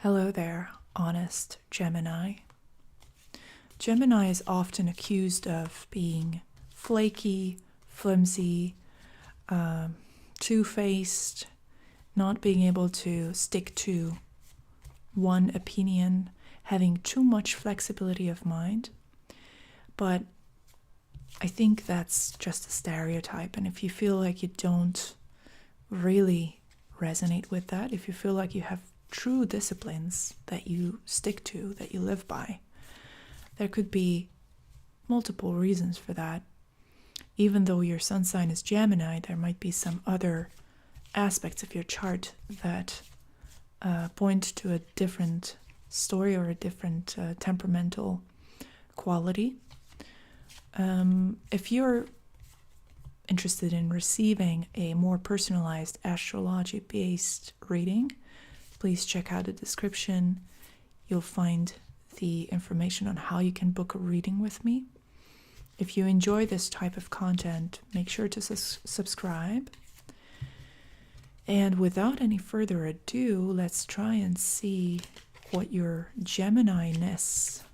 Hello there, honest Gemini. Gemini is often accused of being flaky, flimsy, two-faced, not being able to stick to one opinion, having too much flexibility of mind. But I think that's just a stereotype, and if you feel like you don't really resonate with that, if you feel like you have true disciplines that you stick to, that you live by, there could be multiple reasons for that. Even though your sun sign is Gemini, there might be some other aspects of your chart that point to a different story or a different temperamental quality. If you're interested in receiving a more personalized astrology-based reading, please check out the description. You'll find the information on how you can book a reading with me. If you enjoy this type of content, make sure to subscribe. And without any further ado, let's try and see what your Gemini-ness,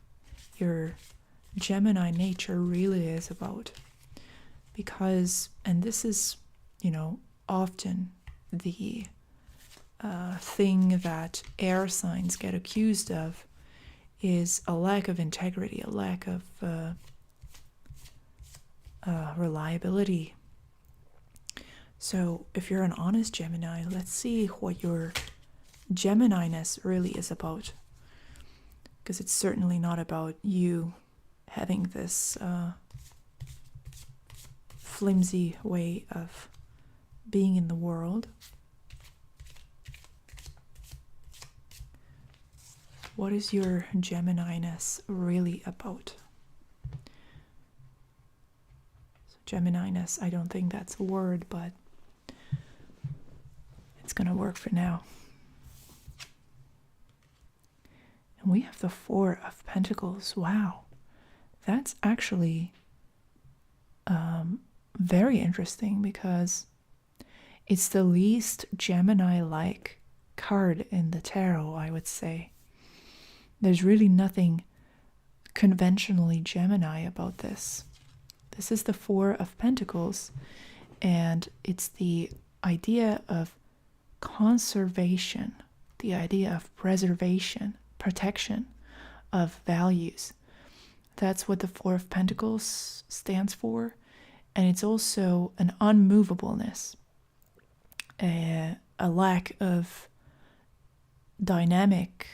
your Gemini nature really is about. Because, and this is, often the thing that air signs get accused of, is a lack of integrity, a lack of reliability. So if you're an honest Gemini, let's see what your Gemini-ness really is about. Because it's certainly not about you having this flimsy way of being in the world. What is your Gemini-ness really about? So Gemini-ness, I don't think that's a word, but it's going to work for now. And we have the Four of Pentacles. Wow. That's actually very interesting because it's the least Gemini-like card in the tarot, I would say. There's really nothing conventionally Gemini about this. This is the Four of Pentacles, and it's the idea of conservation, the idea of preservation, protection of values. That's what the Four of Pentacles stands for, and it's also an unmovableness, a lack of dynamic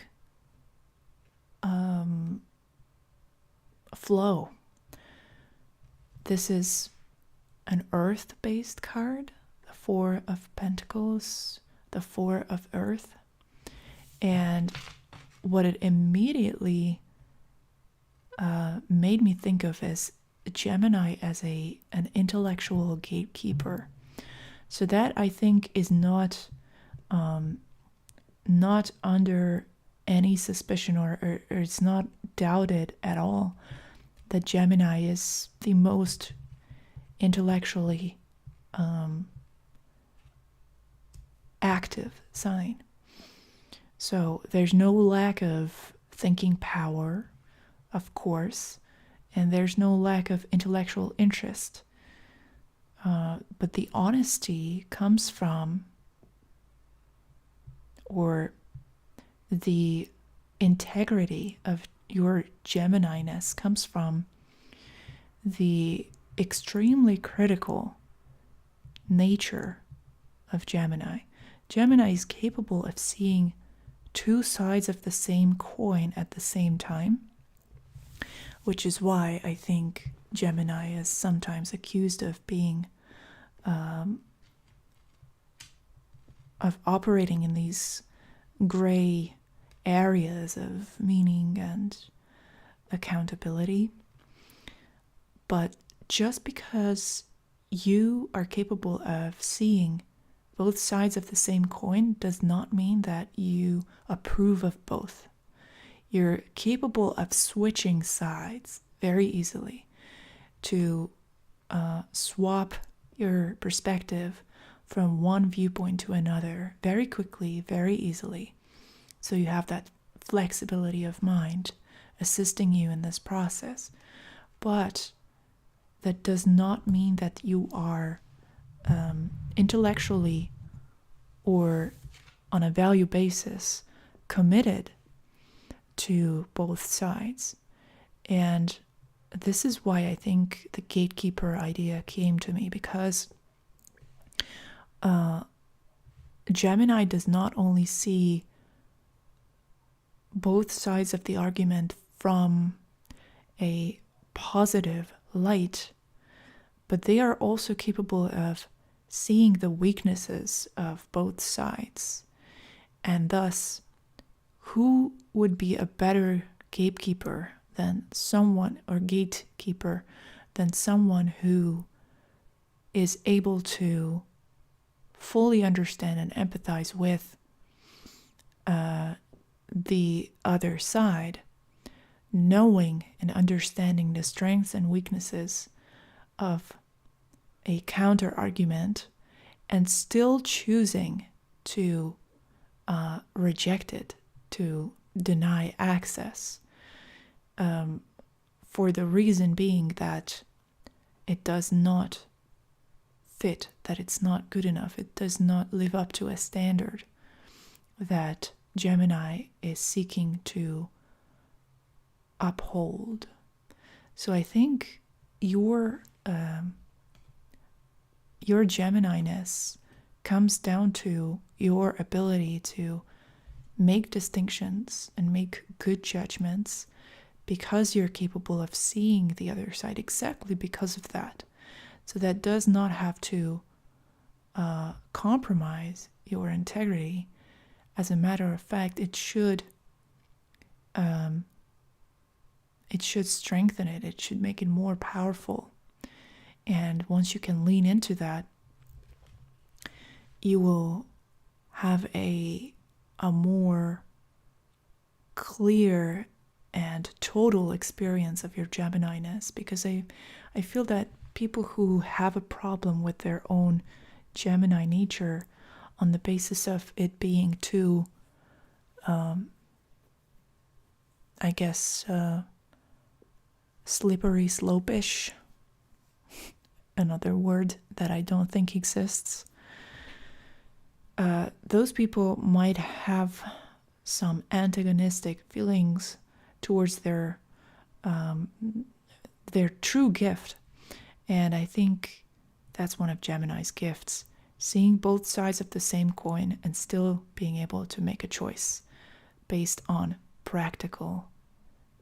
flow. This is an earth-based card, the Four of Pentacles, the Four of Earth, and what it immediately made me think of as Gemini as an intellectual gatekeeper. So that, I think, is not under any suspicion or it's not doubted at all that Gemini is the most intellectually active sign. So there's no lack of thinking power, of course, and there's no lack of intellectual interest. But the honesty comes from, or the integrity of your Gemini-ness comes from the extremely critical nature of Gemini. Gemini is capable of seeing two sides of the same coin at the same time, which is why I think Gemini is sometimes accused of being of operating in these gray areas of meaning and accountability. But just because you are capable of seeing both sides of the same coin does not mean that you approve of both. You're capable of switching sides very easily to swap your perspective from one viewpoint to another very quickly, very easily. So you have that flexibility of mind assisting you in this process. But that does not mean that you are intellectually or on a value basis committed to both sides. And this is why I think the gatekeeper idea came to me, because Gemini does not only see both sides of the argument from a positive light, but they are also capable of seeing the weaknesses of both sides. And thus, who would be a better gatekeeper than someone, or gatekeeper than someone who is able to fully understand and empathize with the other side, knowing and understanding the strengths and weaknesses of a counter argument, and still choosing to reject it, to deny access, for the reason being that it does not fit, that it's not good enough, it does not live up to a standard that Gemini is seeking to uphold. So I think your Gemini-ness comes down to your ability to make distinctions and make good judgments, because you're capable of seeing the other side exactly because of that. So that does not have to compromise your integrity. As a matter of fact, it should strengthen it. It should make it more powerful. And once you can lean into that, you will have a more clear and total experience of your Gemini-ness. Because I feel that people who have a problem with their own Gemini nature on the basis of it being too, slippery slope-ish, another word that I don't think exists, those people might have some antagonistic feelings towards their true gift. And I think that's one of Gemini's gifts, seeing both sides of the same coin and still being able to make a choice based on practical,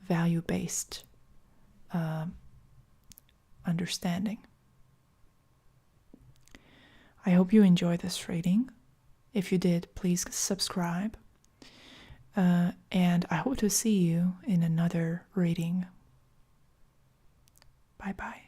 value-based understanding. I hope you enjoyed this reading. If you did, please subscribe. And I hope to see you in another reading. Bye-bye.